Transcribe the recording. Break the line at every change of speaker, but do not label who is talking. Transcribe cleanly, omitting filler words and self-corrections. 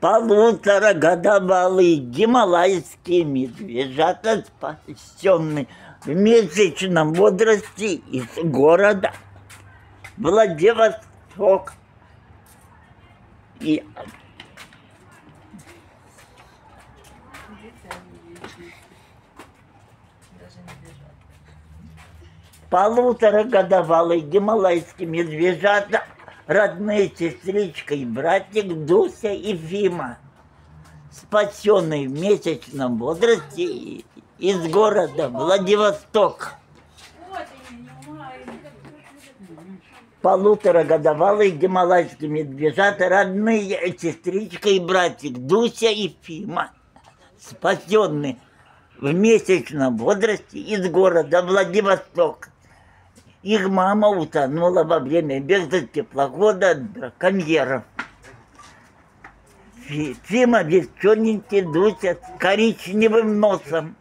Полуторагодовалые гималайские медвежата, спасенные в месячном возрасте из города Владивосток. И полуторагодовалые гималайские медвежата, родные сестричка и братик Дуся и Фима, спасенные в месячном возрасте из города Владивосток. Полуторагодовалые гималайские медвежата, родные сестричка и братик Дуся и Фима, спасенные в месячном возрасте из города Владивосток. Их мама утонула во время бега теплохода от браконьеров. Фима веселенький, Дуся с коричневым носом.